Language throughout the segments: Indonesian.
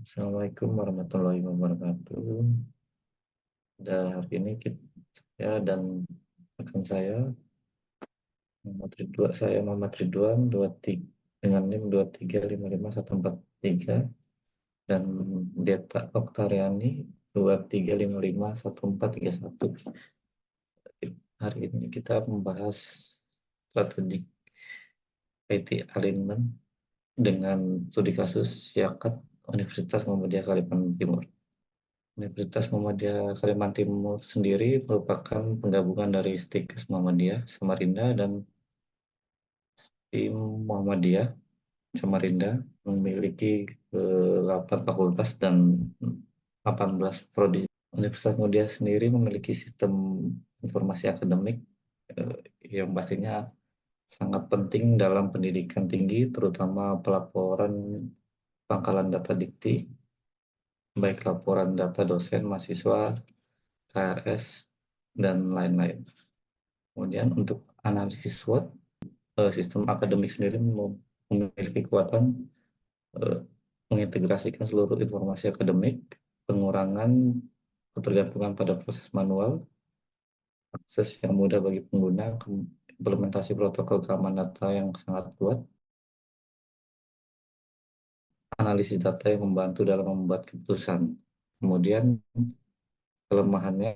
Assalamualaikum warahmatullahi wabarakatuh. Hari ini saya dan rekan saya, Muhammad Ridwan, dengan NIM 2355 143 dan Deta Oktariani 2355 1431. Hari ini kita membahas strategi IT alignment dengan studi kasus Yakat Universitas Muhammadiyah Kalimantan Timur. Universitas Muhammadiyah Kalimantan Timur sendiri merupakan penggabungan dari Stikes Muhammadiyah Samarinda dan Tim Muhammadiyah Samarinda, memiliki 8 fakultas dan 18 prodi. Universitas Muhammadiyah sendiri memiliki sistem informasi akademik yang pastinya sangat penting dalam pendidikan tinggi, terutama pelaporan pangkalan data dikti, baik laporan data dosen, mahasiswa, KRS, dan lain-lain. Kemudian untuk analisis SWOT, sistem akademik sendiri memiliki kekuatan mengintegrasikan seluruh informasi akademik, pengurangan ketergantungan pada proses manual, akses yang mudah bagi pengguna, implementasi protokol keamanan data yang sangat kuat, analisis data yang membantu dalam membuat keputusan. Kemudian kelemahannya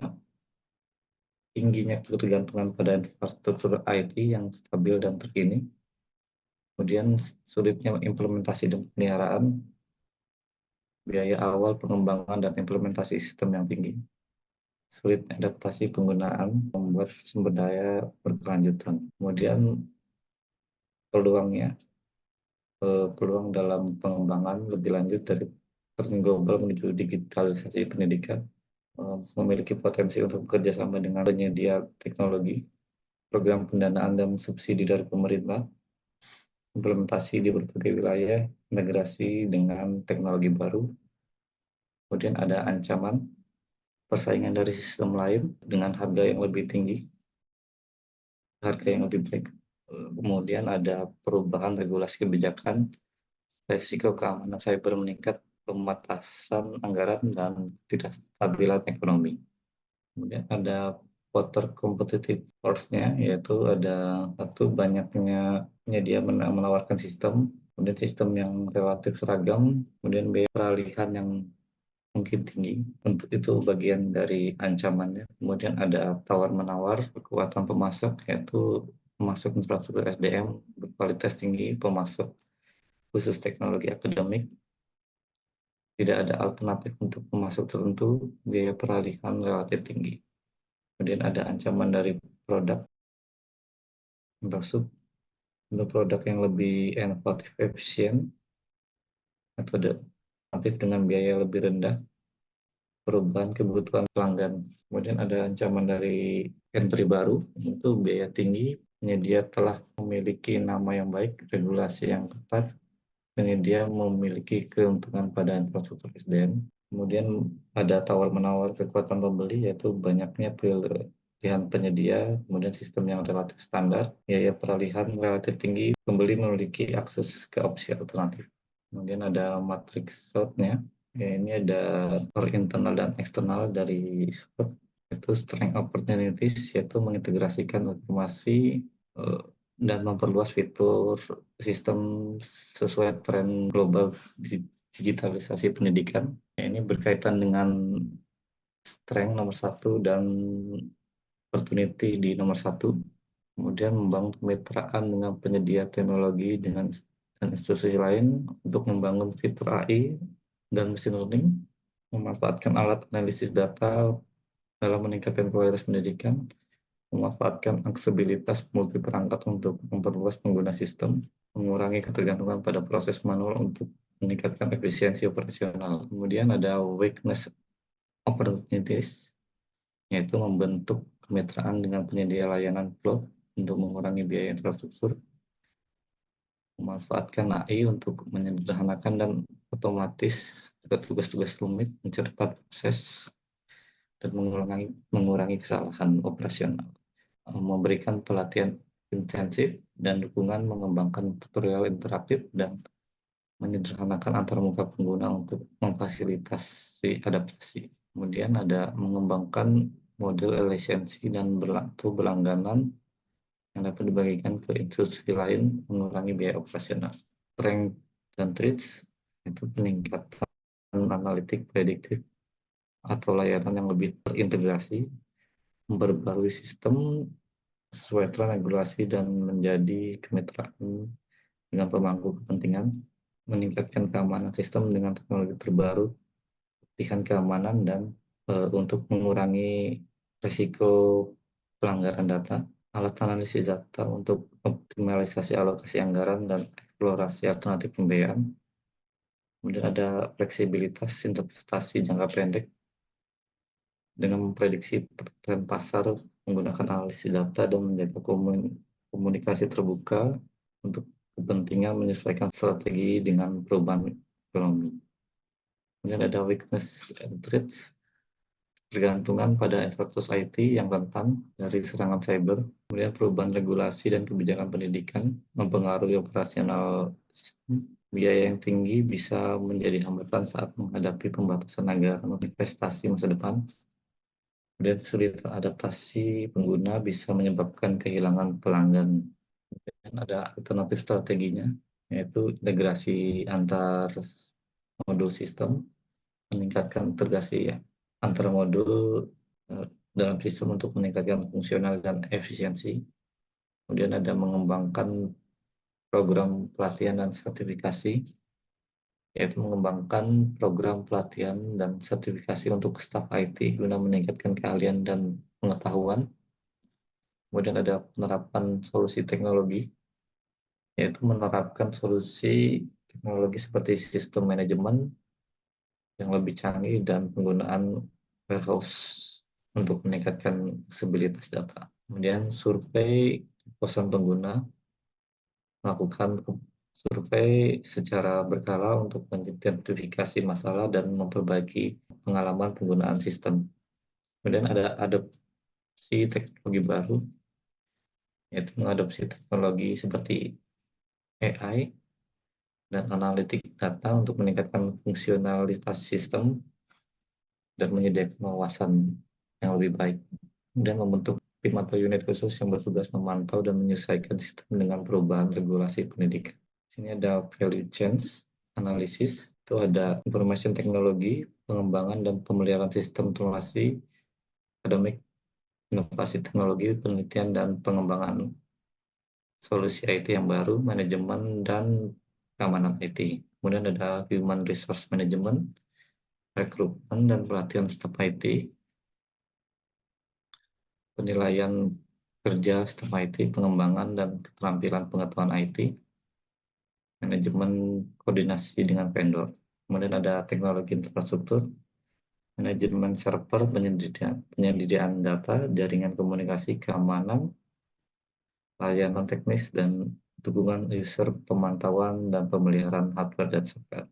tingginya ketergantungan pada infrastruktur IT yang stabil dan terkini. Kemudian sulitnya implementasi dan pemeliharaan, biaya awal pengembangan dan implementasi sistem yang tinggi, sulit adaptasi penggunaan, membuat sumber daya berkelanjutan. Kemudian peluangnya, peluang dalam pengembangan lebih lanjut dari global menuju digitalisasi pendidikan, memiliki potensi untuk bekerjasama dengan penyedia teknologi, program pendanaan dan subsidi dari pemerintah, implementasi di berbagai wilayah, integrasi dengan teknologi baru. Kemudian ada ancaman persaingan dari sistem lain dengan harga yang lebih tinggi, harga yang lebih baik. Kemudian ada perubahan regulasi kebijakan, resiko keamanan cyber meningkat, pembatasan anggaran, dan tidak stabilan ekonomi. Kemudian ada voter competitive force-nya, yaitu ada satu banyaknya penyedia menawarkan sistem, kemudian sistem yang relatif seragam, kemudian biaya peralihan yang mungkin tinggi. Untuk itu bagian dari ancamannya. Kemudian ada tawar-menawar kekuatan pemasok, yaitu pemasok infrastruktur SDM berkualitas tinggi, pemasok khusus teknologi akademik, tidak ada alternatif untuk pemasok tertentu, biaya peralihan relatif tinggi. Kemudian ada ancaman dari produk masuk untuk produk yang lebih inovatif, efisien, metode alternatif dengan biaya lebih rendah, perubahan kebutuhan pelanggan. Kemudian ada ancaman dari entry baru, itu biaya tinggi, penyedia telah memiliki nama yang baik, regulasi yang ketat, penyedia memiliki keuntungan pada infrastruktur SDM. Kemudian ada tawar-menawar kekuatan pembeli, yaitu banyaknya pilihan penyedia, kemudian sistem yang relatif standar, biaya peralihan relatif tinggi, pembeli memiliki akses ke opsi alternatif. Kemudian ada matrix SWOT-nya, ini ada core internal dan eksternal dari SWOT, itu strength opportunities, yaitu mengintegrasikan informasi dan memperluas fitur sistem sesuai tren global digitalisasi pendidikan. Ini berkaitan dengan strength nomor 1 dan opportunity di nomor 1. Kemudian membangun kemitraan dengan penyedia teknologi dan institusi lain untuk membangun fitur AI dan machine learning, memanfaatkan alat analisis data dalam meningkatkan kualitas pendidikan, memanfaatkan aksesibilitas multi perangkat untuk memperluas pengguna sistem, mengurangi ketergantungan pada proses manual untuk meningkatkan efisiensi operasional. Kemudian ada weakness opportunities, yaitu membentuk kemitraan dengan penyedia layanan cloud untuk mengurangi biaya infrastruktur, memanfaatkan AI untuk menyederhanakan dan otomatis tugas-tugas rumit, mempercepat proses, dan mengurangi kesalahan operasional, memberikan pelatihan intensif dan dukungan mengembangkan tutorial interaktif dan menyederhanakan antarmuka pengguna untuk memfasilitasi adaptasi. Kemudian ada mengembangkan model efisiensi dan berlangganan yang dapat dibagikan ke institusi lain, mengurangi biaya operasional. Strength dan traits itu peningkatan analitik prediktif atau layanan yang lebih terintegrasi, memperbarui sistem sesuai tren regulasi dan menjadi kemitraan dengan pemangku kepentingan, meningkatkan keamanan sistem dengan teknologi terbaru, latihan keamanan dan untuk mengurangi risiko pelanggaran data, alat analisis data untuk optimalisasi alokasi anggaran dan eksplorasi alternatif pembiayaan. Kemudian ada fleksibilitas investasi jangka pendek dengan memprediksi tren pasar menggunakan analisis data dan menjaga komunikasi terbuka untuk kepentingan menyesuaikan strategi dengan perubahan ekonomi. Kemudian ada weakness and threats, tergantungan pada infrastruktur IT yang rentan dari serangan cyber, kemudian perubahan regulasi dan kebijakan pendidikan mempengaruhi operasional sistem. Biaya yang tinggi bisa menjadi hambatan saat menghadapi pembatasan anggaran investasi masa depan. Kemudian kesulitan adaptasi pengguna bisa menyebabkan kehilangan pelanggan. Dan ada alternatif strateginya, yaitu integrasi antar modul sistem, meningkatkan integrasi antar modul dalam sistem untuk meningkatkan fungsional dan efisiensi. Kemudian ada mengembangkan program pelatihan dan sertifikasi, yaitu mengembangkan program pelatihan dan sertifikasi untuk staf IT guna meningkatkan keahlian dan pengetahuan. Kemudian ada penerapan solusi teknologi, yaitu menerapkan solusi teknologi seperti sistem manajemen yang lebih canggih dan penggunaan warehouse untuk meningkatkan aksesibilitas data. Kemudian survei kepuasan pengguna, melakukan survei secara berkala untuk mengidentifikasi masalah dan memperbaiki pengalaman penggunaan sistem. Kemudian ada adopsi teknologi baru, yaitu mengadopsi teknologi seperti AI dan analitik data untuk meningkatkan fungsionalitas sistem dan menyediakan wawasan yang lebih baik. Kemudian membentuk tim atau unit khusus yang bertugas memantau dan menyesuaikan sistem dengan perubahan regulasi pendidikan. Di sini ada value chains analisis, itu ada information teknologi, pengembangan dan pemeliharaan sistem informasi, akademik, inovasi teknologi, penelitian dan pengembangan solusi IT yang baru, manajemen dan keamanan IT. Kemudian ada human resource management, rekrutmen dan pelatihan staf IT, penilaian kerja staf IT, pengembangan dan keterampilan pengetahuan IT, manajemen koordinasi dengan vendor. Kemudian ada teknologi infrastruktur, manajemen server, penyediaan data, jaringan komunikasi, keamanan, layanan teknis, dan dukungan user, pemantauan dan pemeliharaan hardware dan software.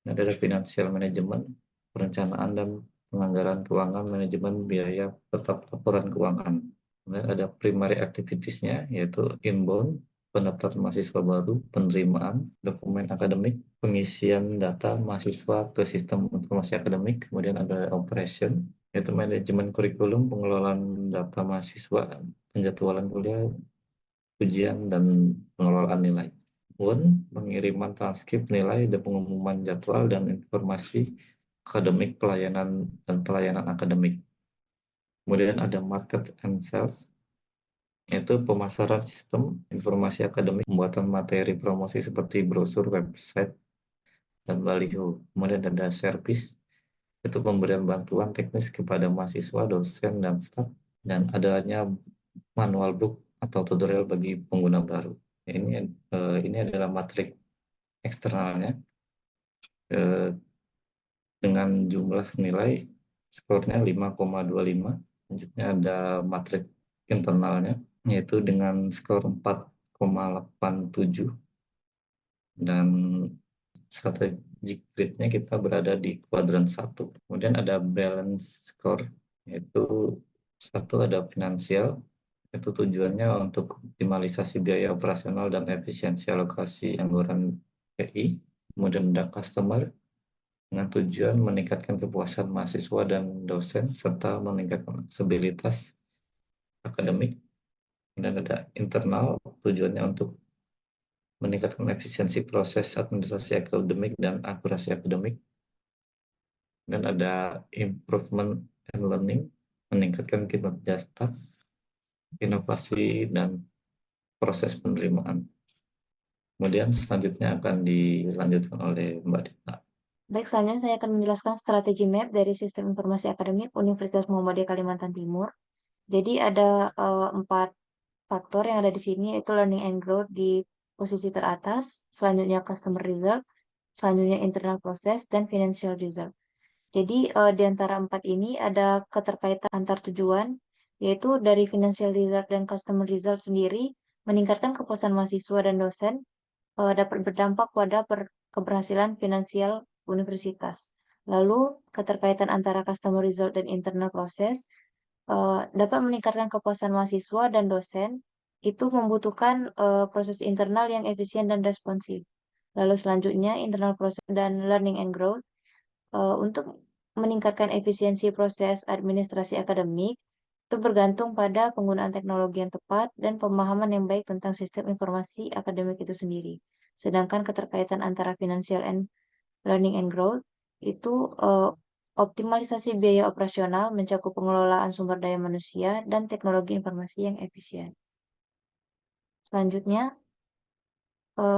Ada financial management, perencanaan dan penganggaran keuangan, manajemen biaya serta laporan keuangan. Kemudian ada primary activities-nya, yaitu inbound, pendaftaran mahasiswa baru, penerimaan, dokumen akademik, pengisian data mahasiswa ke sistem informasi akademik, kemudian ada operation, yaitu manajemen kurikulum, pengelolaan data mahasiswa, penjadwalan kuliah, ujian, dan pengelolaan nilai. Pun pengiriman transkrip nilai dan pengumuman jadwal dan informasi akademik, pelayanan dan pelayanan akademik. Kemudian ada market and sales, yaitu pemasaran sistem informasi akademik, pembuatan materi promosi seperti brosur, website, dan baliho. Kemudian ada service, yaitu pemberian bantuan teknis kepada mahasiswa, dosen, dan staf, dan adanya manual book atau tutorial bagi pengguna baru. Ini adalah matrik eksternalnya dengan jumlah nilai skornya 5,25. Selanjutnya ada matrik internalnya, yaitu dengan skor 4,87, dan strategic grade-nya kita berada di kuadran 1. Kemudian ada balance score, yaitu satu ada finansial, itu tujuannya untuk optimalisasi biaya operasional dan efisiensi alokasi anggaran BI. kemudian ada customer dengan tujuan meningkatkan kepuasan mahasiswa dan dosen serta meningkatkan aksesibilitas akademik, dan ada internal tujuannya untuk meningkatkan efisiensi proses administrasi akademik dan akurasi akademik, dan ada improvement and learning, meningkatkan kinerja staf, inovasi, dan proses penerimaan. Kemudian selanjutnya akan dilanjutkan oleh Mbak Dita. Baik, selanjutnya saya akan menjelaskan strategi map dari Sistem Informasi Akademik Universitas Muhammadiyah Kalimantan Timur. Jadi ada 4 faktor yang ada di sini, yaitu learning and growth di posisi teratas, selanjutnya customer result, selanjutnya internal process, dan financial result. Jadi di antara 4 ini ada keterkaitan antar tujuan, yaitu dari financial result dan customer result sendiri meningkatkan kepuasan mahasiswa dan dosen, dapat berdampak pada keberhasilan finansial universitas. Lalu keterkaitan antara customer result dan internal process dapat meningkatkan kepuasan mahasiswa dan dosen, itu membutuhkan proses internal yang efisien dan responsif. Lalu selanjutnya internal process dan learning and growth untuk meningkatkan efisiensi proses administrasi akademik itu bergantung pada penggunaan teknologi yang tepat dan pemahaman yang baik tentang sistem informasi akademik itu sendiri. Sedangkan keterkaitan antara financial and learning and growth itu optimalisasi biaya operasional mencakup pengelolaan sumber daya manusia dan teknologi informasi yang efisien. Selanjutnya,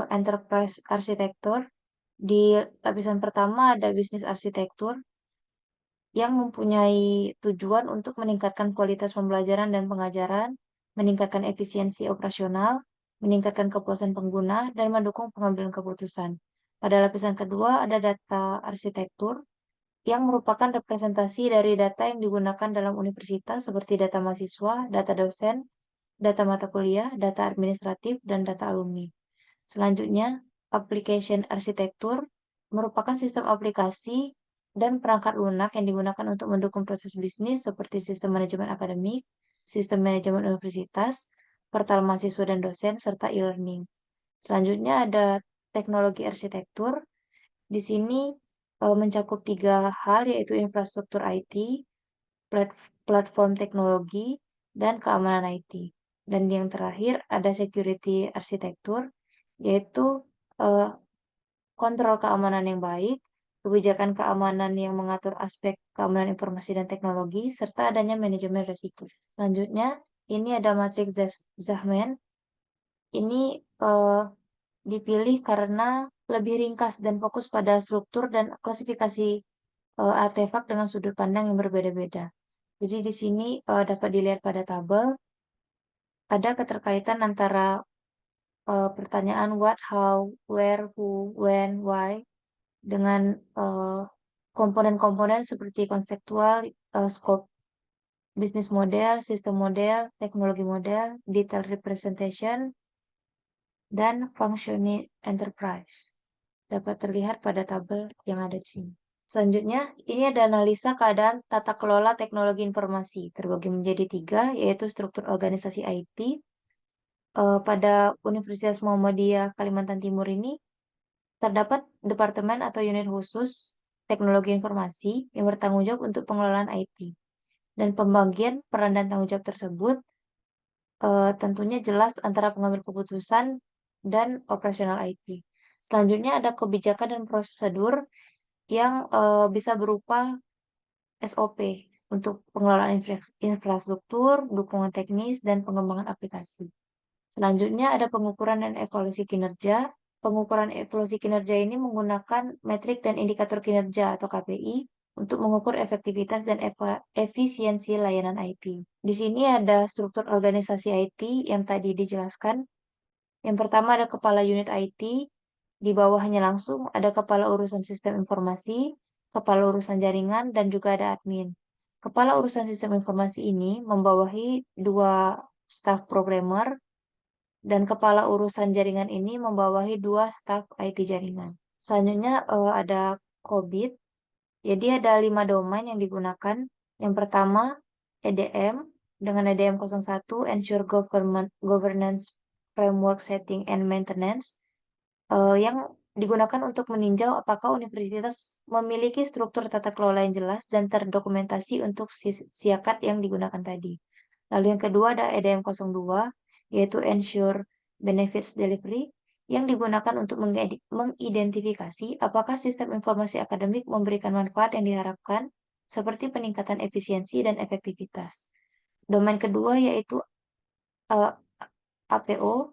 enterprise arsitektur. Di lapisan pertama ada bisnis arsitektur yang mempunyai tujuan untuk meningkatkan kualitas pembelajaran dan pengajaran, meningkatkan efisiensi operasional, meningkatkan kepuasan pengguna, dan mendukung pengambilan keputusan. Pada lapisan kedua ada data arsitektur yang merupakan representasi dari data yang digunakan dalam universitas seperti data mahasiswa, data dosen, data mata kuliah, data administratif, dan data alumni. Selanjutnya, application arsitektur merupakan sistem aplikasi dan perangkat lunak yang digunakan untuk mendukung proses bisnis seperti sistem manajemen akademik, sistem manajemen universitas, portal mahasiswa dan dosen, serta e-learning. Selanjutnya ada teknologi arsitektur. Di sini mencakup 3 hal, yaitu infrastruktur IT, platform teknologi, dan keamanan IT. Dan yang terakhir ada security arsitektur, yaitu kontrol keamanan yang baik, kebijakan keamanan yang mengatur aspek keamanan informasi dan teknologi, serta adanya manajemen risiko. Selanjutnya, ini ada matriks Zahman. Ini dipilih karena lebih ringkas dan fokus pada struktur dan klasifikasi artefak dengan sudut pandang yang berbeda-beda. Jadi di sini dapat dilihat pada tabel, ada keterkaitan antara pertanyaan what, how, where, who, when, why, dengan komponen-komponen seperti konseptual, scope, bisnis model, sistem model, teknologi model, detail representation, dan functioning enterprise. Dapat terlihat pada tabel yang ada di sini. Selanjutnya, ini ada analisa keadaan tata kelola teknologi informasi, terbagi menjadi 3, yaitu struktur organisasi IT. Pada Universitas Muhammadiyah Kalimantan Timur ini, terdapat departemen atau unit khusus teknologi informasi yang bertanggung jawab untuk pengelolaan IT. Dan pembagian peran dan tanggung jawab tersebut tentunya jelas antara pengambil keputusan dan operasional IT. Selanjutnya ada kebijakan dan prosedur yang bisa berupa SOP untuk pengelolaan infrastruktur, dukungan teknis, dan pengembangan aplikasi. Selanjutnya ada pengukuran dan evaluasi kinerja. Pengukuran evaluasi kinerja ini menggunakan metrik dan indikator kinerja atau KPI untuk mengukur efektivitas dan efisiensi layanan IT. Di sini ada struktur organisasi IT yang tadi dijelaskan. Yang pertama ada kepala unit IT, di bawahnya langsung ada kepala urusan sistem informasi, kepala urusan jaringan, dan juga ada admin. Kepala urusan sistem informasi ini membawahi 2 staf programmer, dan kepala urusan jaringan ini membawahi 2 staf IT jaringan. Selanjutnya ada COBIT. Jadi ada 5 domain yang digunakan. Yang pertama EDM dengan EDM 01, Ensure Governance Framework Setting and Maintenance, yang digunakan untuk meninjau apakah universitas memiliki struktur tata kelola yang jelas dan terdokumentasi untuk siakat yang digunakan tadi. Lalu yang kedua ada EDM 02, yaitu Ensure Benefits Delivery, yang digunakan untuk mengidentifikasi apakah sistem informasi akademik memberikan manfaat yang diharapkan, seperti peningkatan efisiensi dan efektivitas. Domain kedua yaitu eh, APO,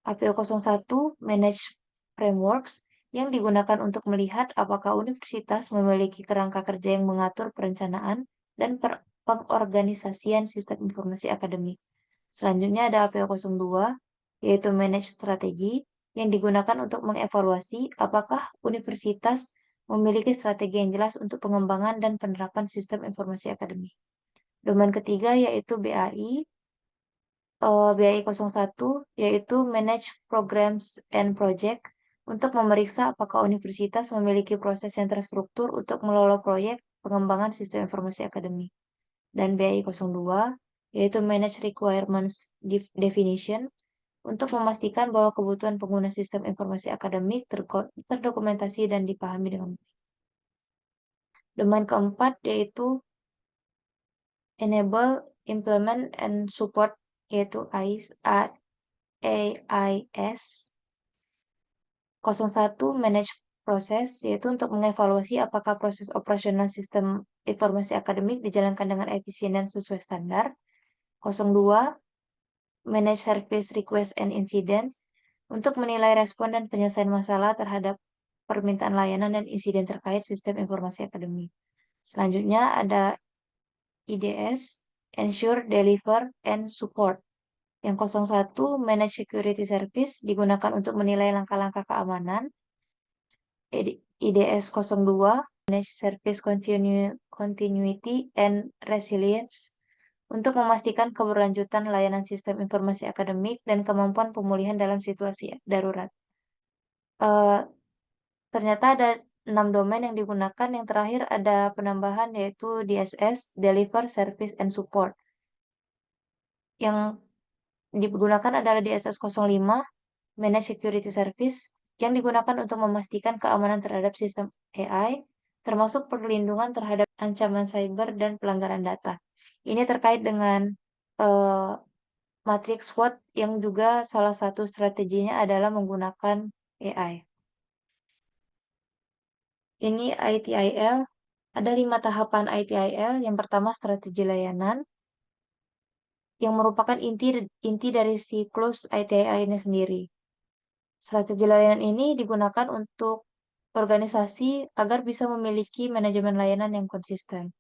APO 01 Manage Frameworks, yang digunakan untuk melihat apakah universitas memiliki kerangka kerja yang mengatur perencanaan dan pengorganisasian sistem informasi akademik. Selanjutnya ada APO 02, yaitu Manage Strategi, yang digunakan untuk mengevaluasi apakah universitas memiliki strategi yang jelas untuk pengembangan dan penerapan sistem informasi akademik. Domain ketiga yaitu BAI, BAI 01, yaitu Manage Programs and Project, untuk memeriksa apakah universitas memiliki proses yang terstruktur untuk mengelola proyek pengembangan sistem informasi akademik. Dan BAI 02, yaitu Manage Requirements Definition, untuk memastikan bahwa kebutuhan pengguna sistem informasi akademik terdokumentasi dan dipahami dengan baik. Domain keempat yaitu Enable, Implement, and Support, yaitu AIS 01 Manage Proses, yaitu untuk mengevaluasi apakah proses operasional sistem informasi akademik dijalankan dengan efisien dan sesuai standar. 02 Manage Service Request and Incidents, untuk menilai respon dan penyelesaian masalah terhadap permintaan layanan dan insiden terkait sistem informasi akademik. Selanjutnya ada IDS, Ensure, Deliver, and Support. Yang 01 Manage Security Service, digunakan untuk menilai langkah-langkah keamanan. IDS 02 Manage Service Continuity and Resilience, untuk memastikan keberlanjutan layanan sistem informasi akademik dan kemampuan pemulihan dalam situasi darurat. Ternyata ada 6 domain yang digunakan. Yang terakhir ada penambahan yaitu DSS, Deliver, Service, and Support. Yang digunakan adalah DSS 05, Manage Security Service, yang digunakan untuk memastikan keamanan terhadap sistem AI, termasuk perlindungan terhadap ancaman cyber dan pelanggaran data. Ini terkait dengan matriks SWOT, yang juga salah satu strateginya adalah menggunakan AI. Ini ITIL, ada 5 tahapan ITIL. Yang pertama strategi layanan, yang merupakan inti dari siklus ITIL ini sendiri. Strategi layanan ini digunakan untuk organisasi agar bisa memiliki manajemen layanan yang konsisten.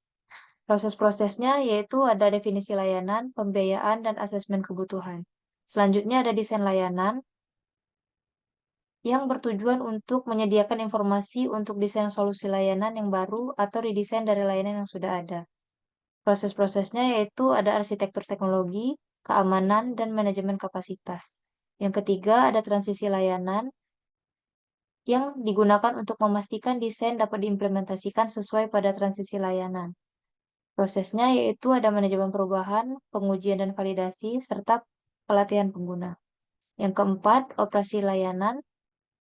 Proses-prosesnya yaitu ada definisi layanan, pembiayaan, dan asesmen kebutuhan. Selanjutnya ada desain layanan, yang bertujuan untuk menyediakan informasi untuk desain solusi layanan yang baru atau redesain dari layanan yang sudah ada. Proses-prosesnya yaitu ada arsitektur teknologi, keamanan, dan manajemen kapasitas. Yang ketiga ada transisi layanan, yang digunakan untuk memastikan desain dapat diimplementasikan sesuai pada transisi layanan. Prosesnya yaitu ada manajemen perubahan, pengujian dan validasi, serta pelatihan pengguna. Yang keempat, operasi layanan,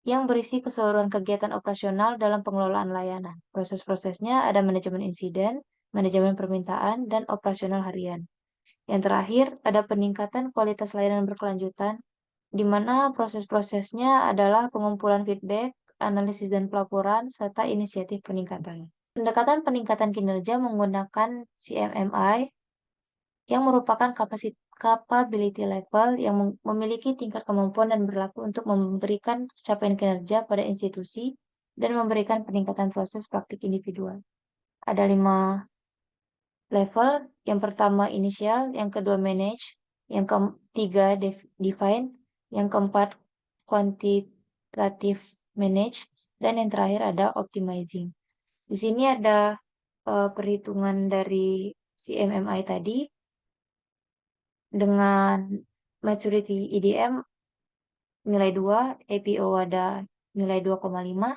yang berisi keseluruhan kegiatan operasional dalam pengelolaan layanan. Proses-prosesnya ada manajemen insiden, manajemen permintaan, dan operasional harian. Yang terakhir, ada peningkatan kualitas layanan berkelanjutan, di mana proses-prosesnya adalah pengumpulan feedback, analisis dan pelaporan, serta inisiatif peningkatan. Pendekatan peningkatan kinerja menggunakan CMMI, yang merupakan capability level yang memiliki tingkat kemampuan dan berlaku untuk memberikan capaian kinerja pada institusi dan memberikan peningkatan proses praktik individual. Ada 5 level. Yang pertama initial, yang kedua manage, yang ketiga define, yang keempat quantitative manage, dan yang terakhir ada optimizing. Di sini ada perhitungan dari CMMI tadi dengan maturity EDM nilai 2, APO ada nilai 2,5,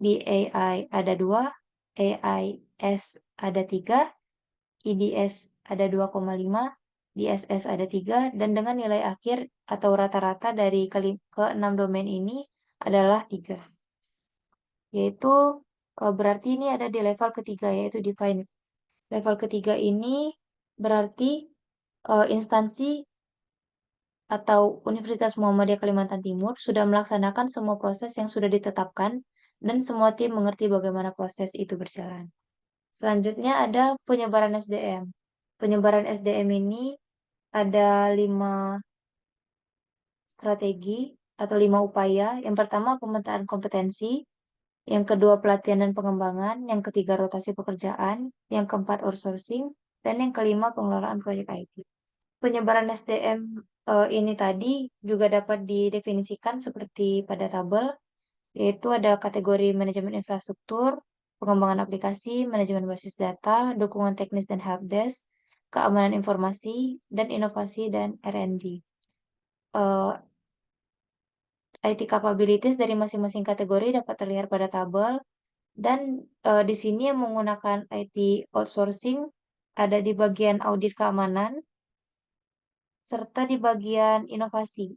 BAI ada 2, AIS ada 3, IDS ada 2,5, DSS ada 3, dan dengan nilai akhir atau rata-rata dari ke-6 domain ini adalah 3, yaitu berarti ini ada di level ketiga, yaitu define. Level ketiga ini berarti instansi atau Universitas Muhammadiyah Kalimantan Timur sudah melaksanakan semua proses yang sudah ditetapkan dan semua tim mengerti bagaimana proses itu berjalan. Selanjutnya ada penyebaran SDM. Penyebaran SDM ini ada 5 strategi atau 5 upaya. Yang pertama pemetaan kompetensi, yang kedua pelatihan dan pengembangan, yang ketiga rotasi pekerjaan, yang keempat outsourcing, dan yang kelima pengelolaan proyek IT. Penyebaran SDM ini tadi juga dapat didefinisikan seperti pada tabel, yaitu ada kategori manajemen infrastruktur, pengembangan aplikasi, manajemen basis data, dukungan teknis dan helpdesk, keamanan informasi, dan inovasi dan R&D. IT capabilities dari masing-masing kategori dapat terlihat pada tabel dan di sini yang menggunakan IT outsourcing ada di bagian audit keamanan serta di bagian inovasi,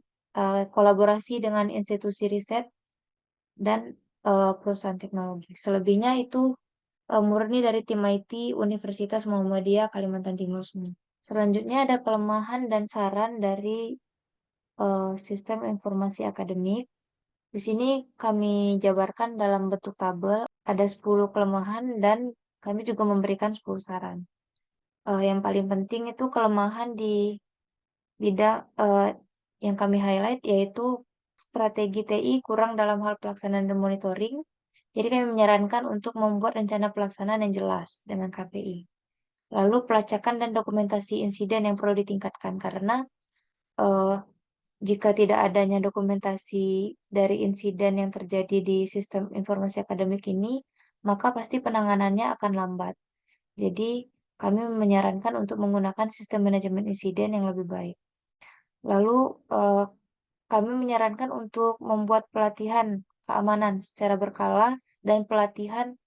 kolaborasi dengan institusi riset dan perusahaan teknologi. Selebihnya itu murni dari tim IT Universitas Muhammadiyah Kalimantan Timur semua. Selanjutnya ada kelemahan dan saran dari sistem informasi akademik. Di sini kami jabarkan dalam bentuk tabel, ada 10 kelemahan dan kami juga memberikan 10 saran. Yang paling penting itu kelemahan di bidang yang kami highlight yaitu strategi TI kurang dalam hal pelaksanaan dan monitoring. Jadi kami menyarankan untuk membuat rencana pelaksanaan yang jelas dengan KPI. Lalu pelacakan dan dokumentasi insiden yang perlu ditingkatkan karena eh, jika tidak adanya dokumentasi dari insiden yang terjadi di sistem informasi akademik ini, maka pasti penanganannya akan lambat. Jadi, kami menyarankan untuk menggunakan sistem manajemen insiden yang lebih baik. Lalu, kami menyarankan untuk membuat pelatihan keamanan secara berkala dan pelatihan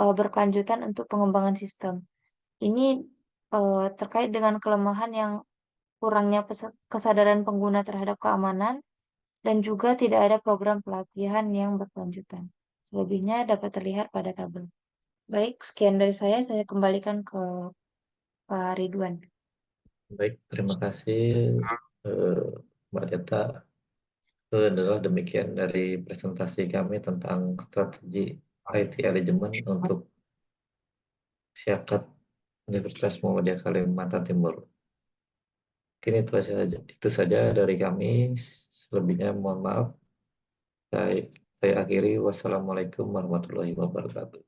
berkelanjutan untuk pengembangan sistem. Ini terkait dengan kelemahan yang kurangnya kesadaran pengguna terhadap keamanan dan juga tidak ada program pelatihan yang berkelanjutan. Selebihnya dapat terlihat pada tabel. Baik, sekian dari saya kembalikan ke Pak Ridwan. Baik, terima kasih eh, Mbak Deta. Itu adalah demikian dari presentasi kami tentang strategi IT manajemen untuk Siakat Universitas Muhammadiyah Kalimantan Timur. Mungkin itu saja dari kami. Selebihnya mohon maaf. Saya akhiri. Wassalamualaikum warahmatullahi wabarakatuh.